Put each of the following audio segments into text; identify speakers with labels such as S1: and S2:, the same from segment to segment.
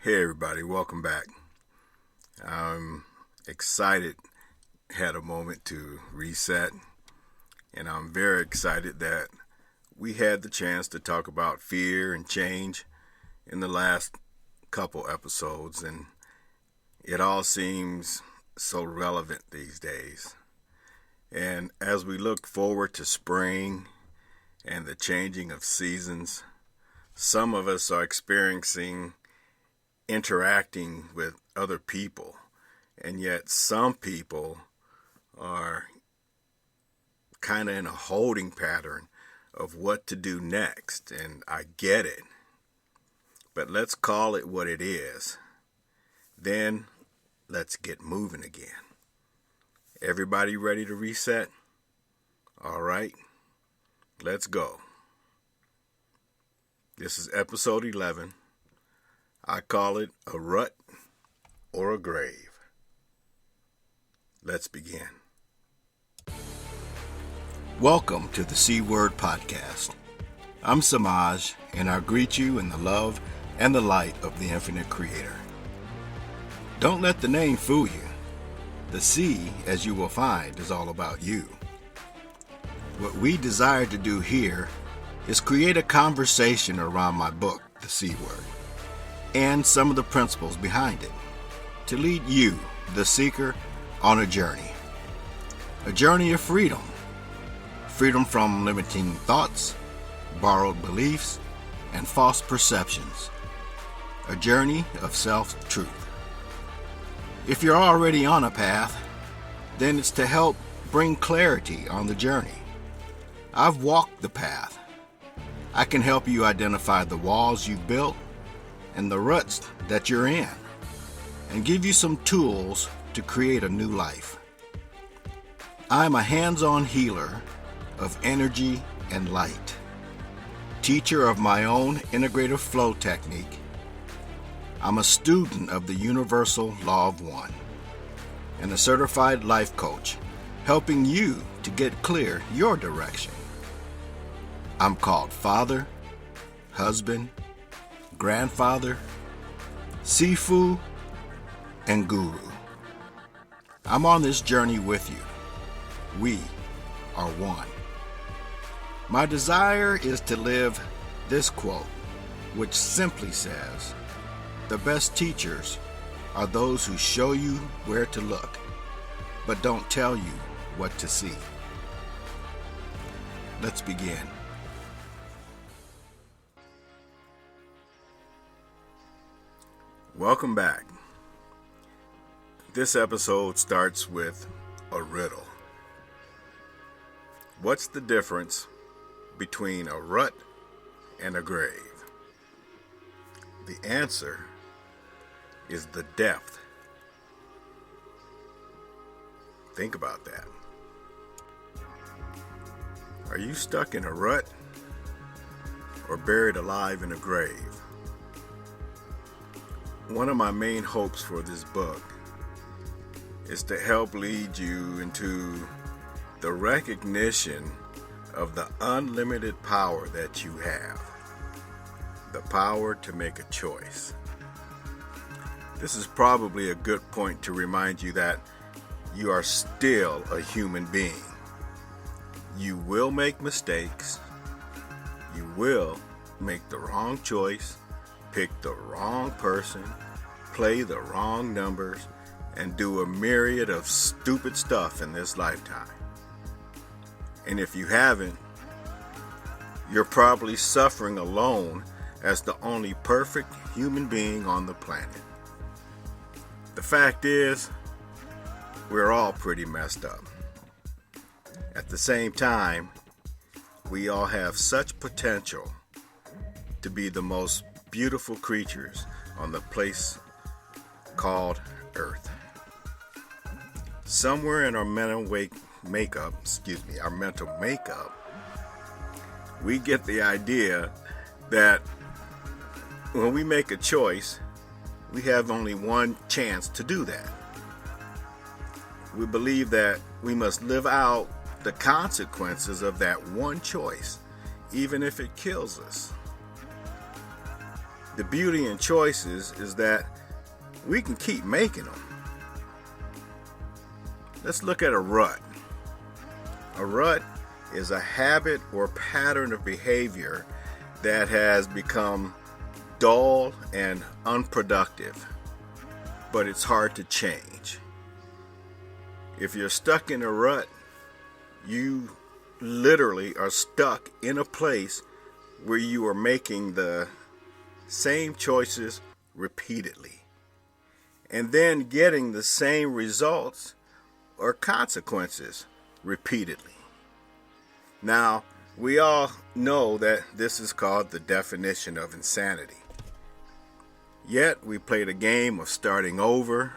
S1: Hey everybody, welcome back. I'm excited, had a moment to reset, and I'm very excited that we had the chance to talk about fear and change in the last couple episodes, and it all seems so relevant these days. And as we look forward to spring and the changing of seasons, some of us are experiencing interacting with other people, and yet some people are kind of in a holding pattern of what to do next, and I get it, but let's call it what it is. Then let's get moving again. Everybody ready to reset? All right, let's go. This is episode 11. I call it a rut or a grave. Let's begin. Welcome to the C Word Podcast. I'm Semaj, and I greet you in the love and the light of the infinite Creator. Don't let the name fool you. The C, as you will find, is all about you. What we desire to do here is create a conversation around my book, The C Word, and some of the principles behind it, to lead you, the seeker, on a journey. A journey of freedom. Freedom from limiting thoughts, borrowed beliefs, and false perceptions. A journey of self-truth. If you're already on a path, then it's to help bring clarity on the journey. I've walked the path. I can help you identify the walls you've built and the ruts that you're in, and give you some tools to create a new life. I'm a hands-on healer of energy and light, teacher of my own integrative flow technique. I'm a student of the universal law of one, and a certified life coach, helping you to get clear your direction. I'm called father, husband, grandfather, Sifu, and guru. I'm on this journey with you. We are one. My desire is to live this quote, which simply says, "The best teachers are those who show you where to look, but don't tell you what to see." Let's begin. Welcome back. This episode starts with a riddle. What's the difference between a rut and a grave? The answer is the depth. Think about that. Are you stuck in a rut or buried alive in a grave? One of my main hopes for this book is to help lead you into the recognition of the unlimited power that you have. The power to make a choice. This is probably a good point to remind you that you are still a human being. You will make mistakes. You will make the wrong choice, pick the wrong person, play the wrong numbers, and do a myriad of stupid stuff in this lifetime. And if you haven't, you're probably suffering alone as the only perfect human being on the planet. The fact is, we're all pretty messed up. At the same time, we all have such potential to be the most beautiful creatures on the place called Earth. Somewhere in our mental makeup, we get the idea that when we make a choice, we have only one chance to do that. We believe that we must live out the consequences of that one choice, even if it kills us. the beauty in choices is that we can keep making them. Let's look at a rut. A rut is a habit or pattern of behavior that has become dull and unproductive, but it's hard to change. If you're stuck in a rut, you literally are stuck in a place where you are making the same choices repeatedly and then getting the same results or consequences repeatedly. Now, we all know that this is called the definition of insanity. Yet, we play the game of starting over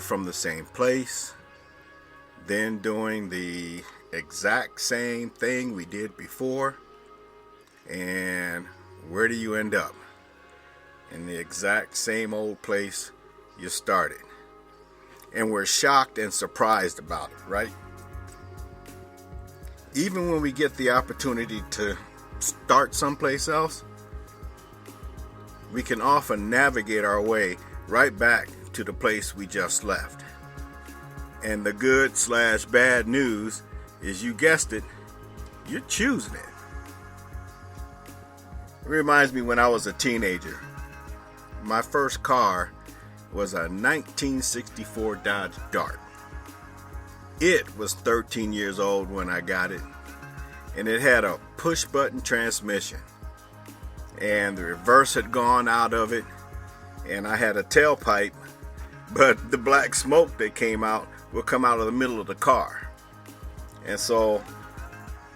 S1: from the same place, then doing the exact same thing we did before. And where do you end up? In the exact same old place you started. And we're shocked and surprised about it, right? Even when we get the opportunity to start someplace else, we can often navigate our way right back to the place we just left. And the good/bad news is, you guessed it, you're choosing it. It reminds me when I was a teenager. My first car was a 1964 Dodge Dart. It was 13 years old when I got it, and it had a push-button transmission, and the reverse had gone out of it, and I had a tailpipe, but the black smoke that came out would come out of the middle of the car. And so,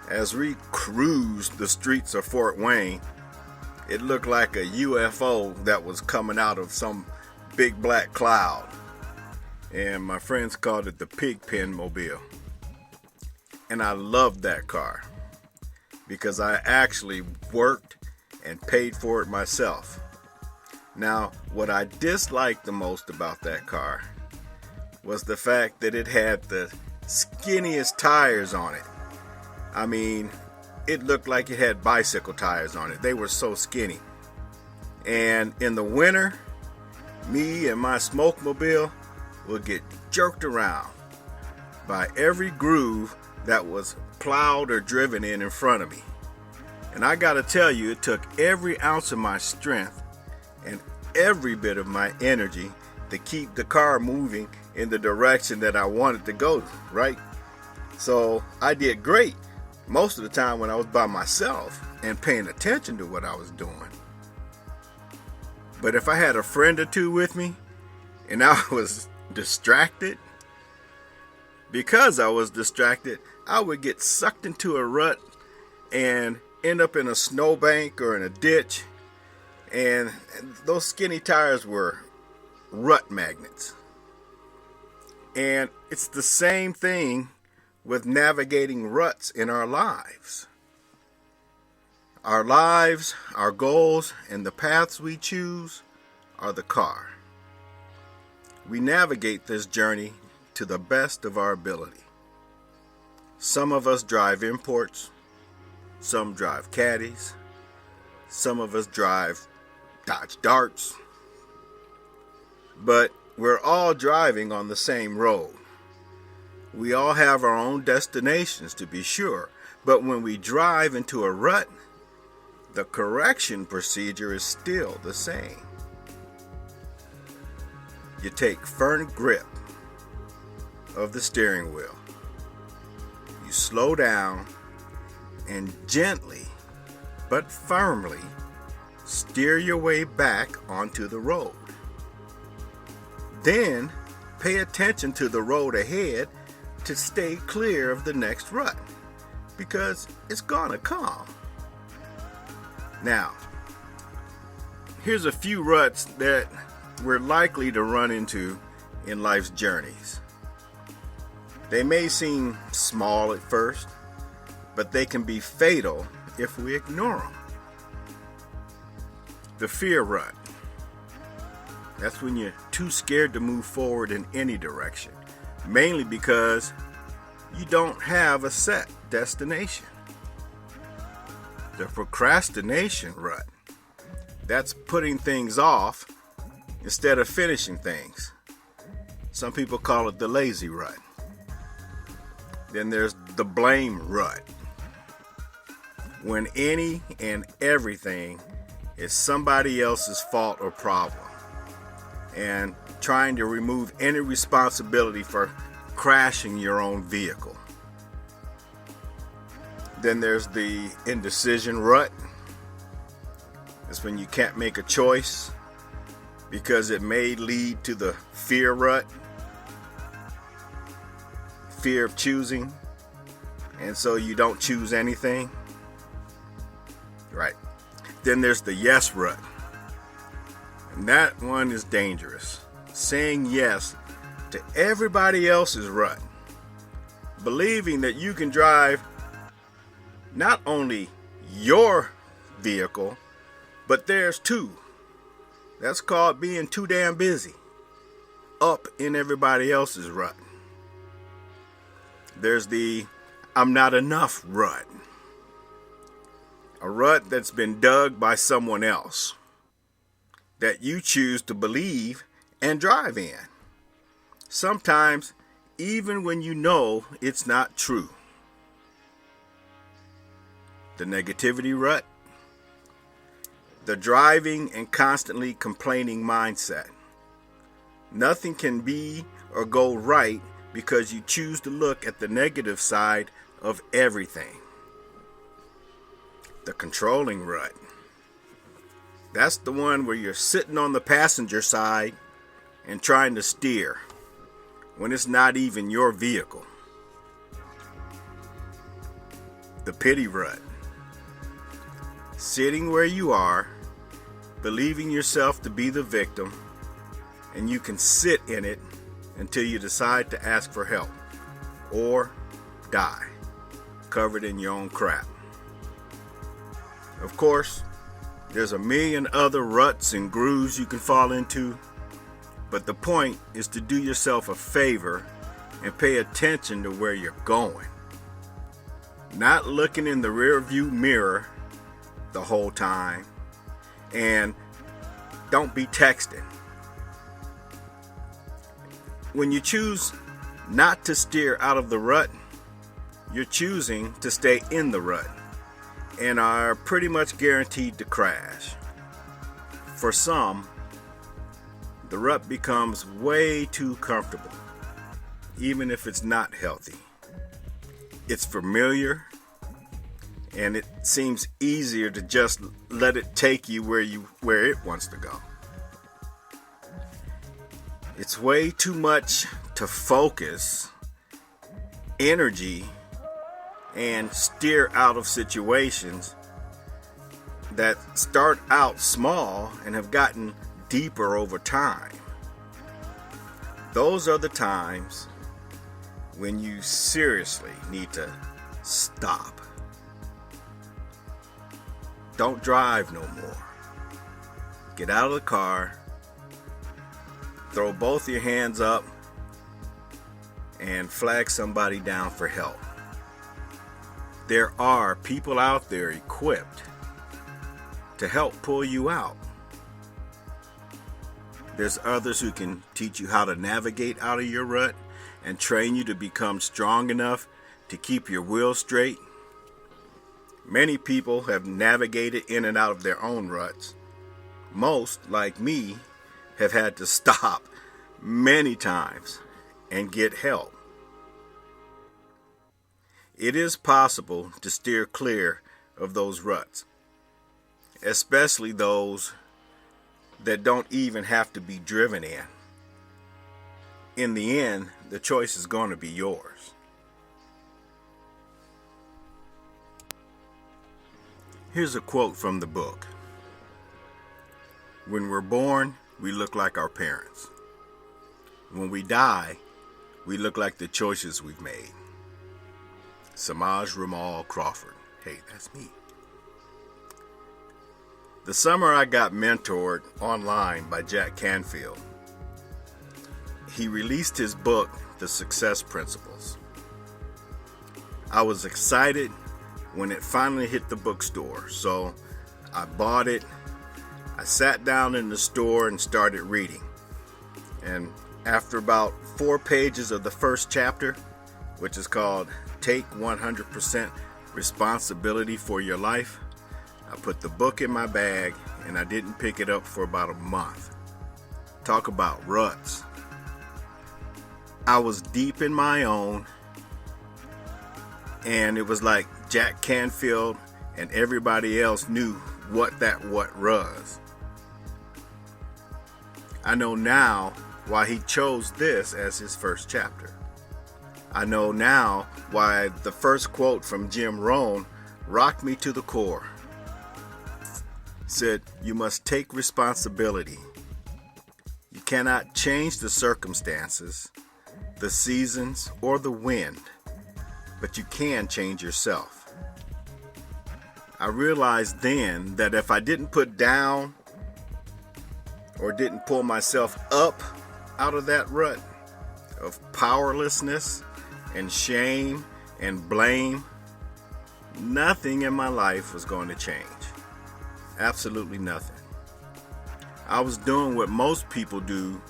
S1: as we cruised the streets of Fort Wayne, it looked like a UFO that was coming out of some big black cloud. And my friends called it the Pigpen Mobile. And I loved that car because I actually worked and paid for it myself. Now, what I disliked the most about that car was the fact that it had the skinniest tires on it. I mean, it looked like it had bicycle tires on it. They were so skinny. And in the winter, me and my smokemobile would get jerked around by every groove that was plowed or driven in front of me. And I gotta tell you, it took every ounce of my strength and every bit of my energy to keep the car moving in the direction that I wanted to go, right? So I did great most of the time when I was by myself and paying attention to what I was doing. But if I had a friend or two with me and I was distracted, because I was distracted, I would get sucked into a rut and end up in a snowbank or in a ditch. And those skinny tires were rut magnets. And it's the same thing with navigating ruts in our lives. Our lives, our goals, and the paths we choose are the car. We navigate this journey to the best of our ability. Some of us drive imports, some drive caddies, some of us drive Dodge Darts, but we're all driving on the same road. We all have our own destinations, to be sure, but when we drive into a rut, the correction procedure is still the same. You take firm grip of the steering wheel. You slow down and gently but firmly steer your way back onto the road. Then pay attention to the road ahead to stay clear of the next rut, because it's gonna come. Now, here's a few ruts that we're likely to run into in life's journeys. They may seem small at first, but they can be fatal if we ignore them. The fear rut. That's when you're too scared to move forward in any direction, mainly because you don't have a set destination. The procrastination rut. That's putting things off instead of finishing things. Some people call it the lazy rut. Then there's the blame rut, when any and everything is somebody else's fault or problem, and trying to remove any responsibility for crashing your own vehicle. Then there's the indecision rut. It's when you can't make a choice because it may lead to the fear rut, fear of choosing, and so you don't choose anything. Right. Then there's the yes rut. And that one is dangerous. Saying yes to everybody else's rut. Believing that you can drive not only your vehicle, but theirs too. That's called being too damn busy. Up in everybody else's rut. There's the I'm not enough rut. A rut that's been dug by someone else that you choose to believe and drive in. Sometimes even when you know it's not true. The negativity rut. The driving and constantly complaining mindset. Nothing can be or go right because you choose to look at the negative side of everything. The controlling rut. That's the one where you're sitting on the passenger side and trying to steer when it's not even your vehicle. The pity rut. Sitting where you are, believing yourself to be the victim, and you can sit in it until you decide to ask for help or die, covered in your own crap. Of course, there's a million other ruts and grooves you can fall into, but the point is to do yourself a favor and pay attention to where you're going. Not looking in the rearview mirror the whole time, and don't be texting. When you choose not to steer out of the rut, you're choosing to stay in the rut and are pretty much guaranteed to crash. For some, the rut becomes way too comfortable, even if it's not healthy. It's familiar, and it seems easier to just let it take you where it wants to go. It's way too much to focus energy and steer out of situations that start out small and have gotten deeper over time. Those are the times when you seriously need to stop. Don't drive no more. Get out of the car, throw both your hands up, and flag somebody down for help. There are people out there equipped to help pull you out. There's others who can teach you how to navigate out of your rut and train you to become strong enough to keep your wheels straight. Many people have navigated in and out of their own ruts. Most, like me, have had to stop many times and get help. It is possible to steer clear of those ruts, especially those that don't even have to be driven in. In the end, the choice is going to be yours. Here's a quote from the book. When we're born, we look like our parents. When we die, we look like the choices we've made. Semaj Crawford. Hey, that's me. The summer I got mentored online by Jack Canfield. He released his book, The Success Principles. I was excited when it finally hit the bookstore, so I bought it. I sat down in the store and started reading. And after about 4 pages of the first chapter, which is called Take 100% Responsibility for Your Life, I put the book in my bag and I didn't pick it up for about a month. Talk about ruts. I was deep in my own, and it was like Jack Canfield and everybody else knew what was. I know now why he chose this as his first chapter. I know now why the first quote from Jim Rohn rocked me to the core. It said, "You must take responsibility. You cannot change the circumstances, the seasons, or the wind, but you can change yourself." I realized then that if I didn't put down or didn't pull myself up out of that rut of powerlessness and shame and blame, nothing in my life was going to change. Absolutely nothing. I was doing what most people do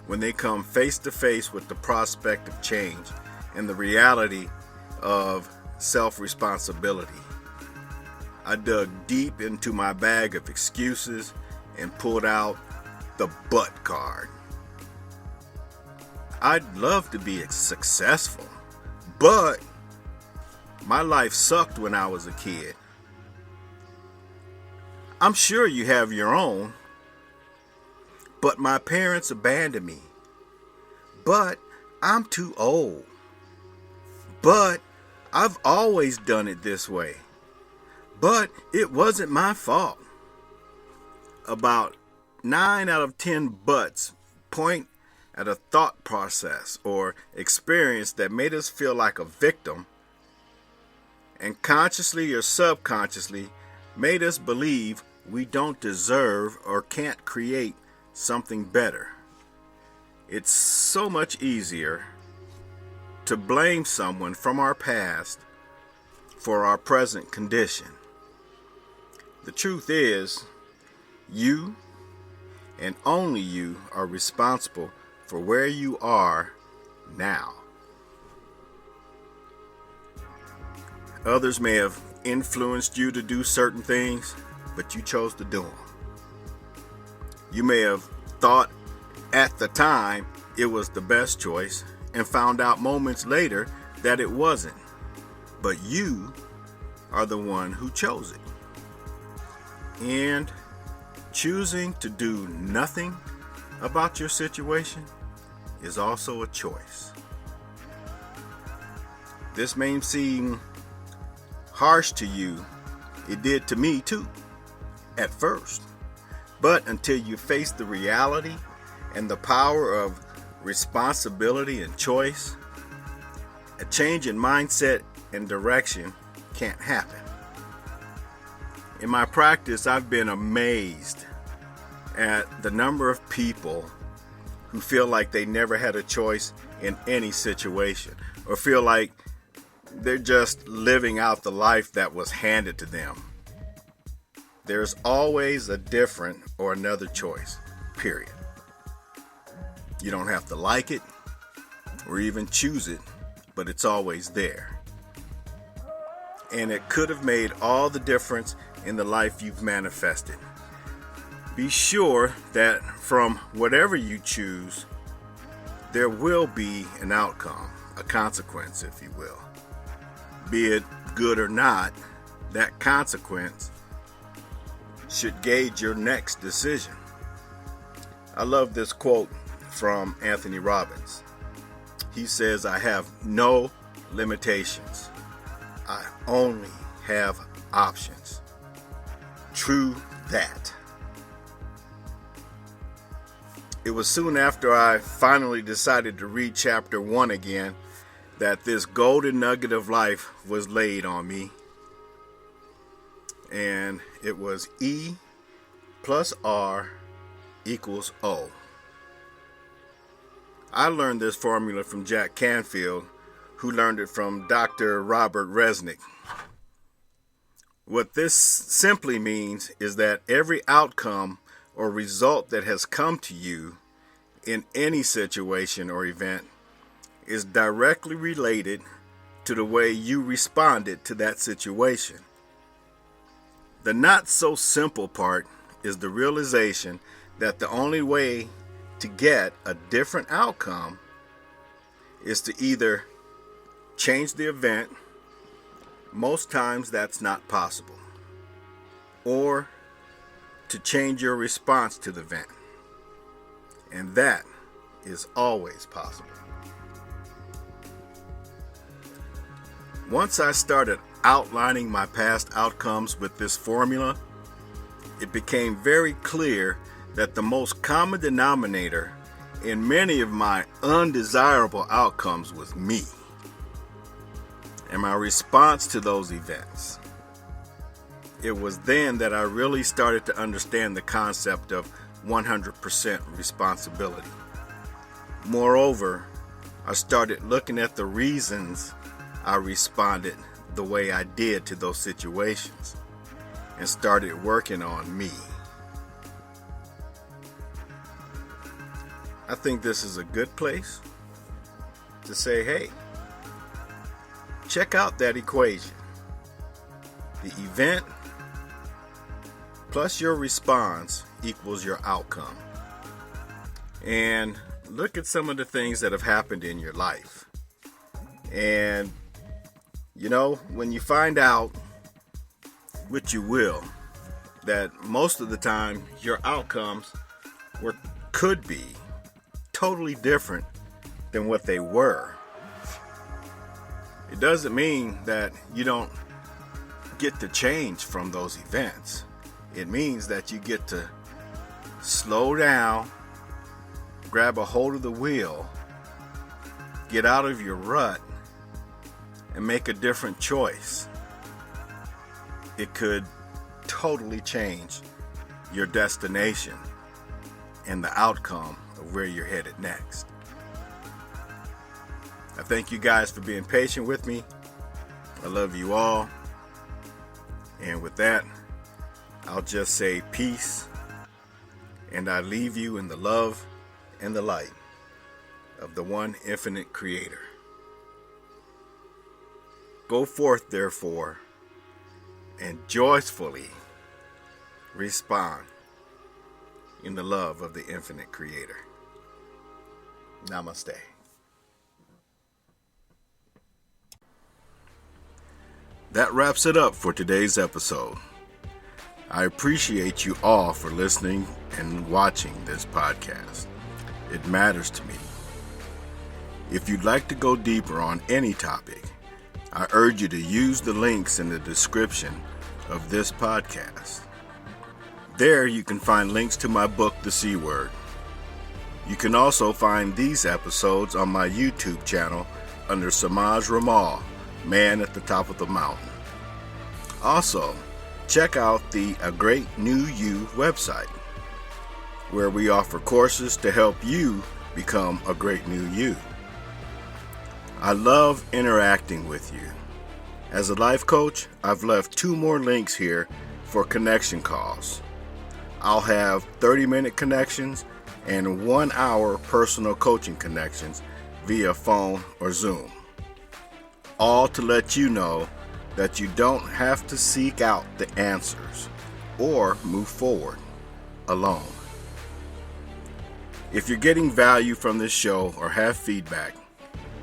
S1: when they come face to face with the prospect of change and the reality of self-responsibility. I dug deep into my bag of excuses and pulled out the but card. I'd love to be successful, but my life sucked when I was a kid. I'm sure you have your own. But my parents abandoned me. But I'm too old. But I've always done it this way. But it wasn't my fault. About 9 out of 10 buts point at a thought process or experience that made us feel like a victim, and consciously or subconsciously made us believe we don't deserve or can't create something better. It's so much easier to blame someone from our past for our present condition. The truth is, you and only you are responsible for where you are now. Others may have influenced you to do certain things, but you chose to do them. You may have thought at the time it was the best choice and found out moments later that it wasn't. But you are the one who chose it. And choosing to do nothing about your situation is also a choice. This may seem harsh to you. It did to me too, at first. But until you face the reality and the power of responsibility and choice, a change in mindset and direction can't happen. In my practice, I've been amazed at the number of people who feel like they never had a choice in any situation, or feel like they're just living out the life that was handed to them. There's always a different or another choice, period. You don't have to like it or even choose it, but it's always there. And it could have made all the difference in the life you've manifested. Be sure that from whatever you choose, there will be an outcome, a consequence, if you will. Be it good or not, that consequence should gauge your next decision. I love this quote from Anthony Robbins. He says, "I have no limitations. I only have options." True that. It was soon after I finally decided to read chapter 1 again that this golden nugget of life was laid on me. And it was E plus R equals O. I learned this formula from Jack Canfield, who learned it from Dr. Robert Resnick. What this simply means is that every outcome or result that has come to you in any situation or event is directly related to the way you responded to that situation. The not so simple part is the realization that the only way to get a different outcome is to either change the event, most times that's not possible, or to change your response to the event, and that is always possible. Once I started outlining my past outcomes with this formula, it became very clear that the most common denominator in many of my undesirable outcomes was me and my response to those events. It was then that I really started to understand the concept of 100% responsibility. Moreover, I started looking at the reasons I responded the way I did to those situations and started working on me. I think this is a good place to say, hey, check out that equation. The event plus your response equals your outcome. And look at some of the things that have happened in your life. And, when you find out, which you will, that most of the time your outcomes could be totally different than what they were. It doesn't mean that you don't get to change from those events. It means that you get to slow down, grab a hold of the wheel, get out of your rut, and make a different choice. It could totally change your destination and the outcome of where you're headed next. I thank you guys for being patient with me. I love you all. And with that, I'll just say peace, and I leave you in the love and the light of the one infinite Creator. Go forth, therefore, and joyfully respond in the love of the infinite Creator. Namaste. That wraps it up for today's episode. I appreciate you all for listening and watching this podcast. It matters to me. If you'd like to go deeper on any topic, I urge you to use the links in the description of this podcast. There you can find links to my book, The C Word. You can also find these episodes on my YouTube channel under Semaj Man at the Top of the Mountain. Also, check out the A Great New You website, where we offer courses to help you become a great new you. I love interacting with you. As a life coach, I've left 2 more links here for connection calls. I'll have 30-minute connections and 1-hour personal coaching connections via phone or Zoom. All to let you know that you don't have to seek out the answers or move forward alone. If you're getting value from this show or have feedback,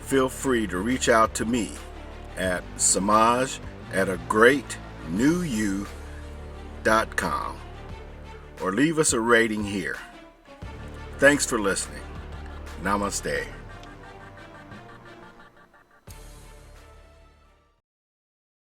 S1: feel free to reach out to me at semaj@agreatnewyou.com or leave us a rating here. Thanks for listening. Namaste.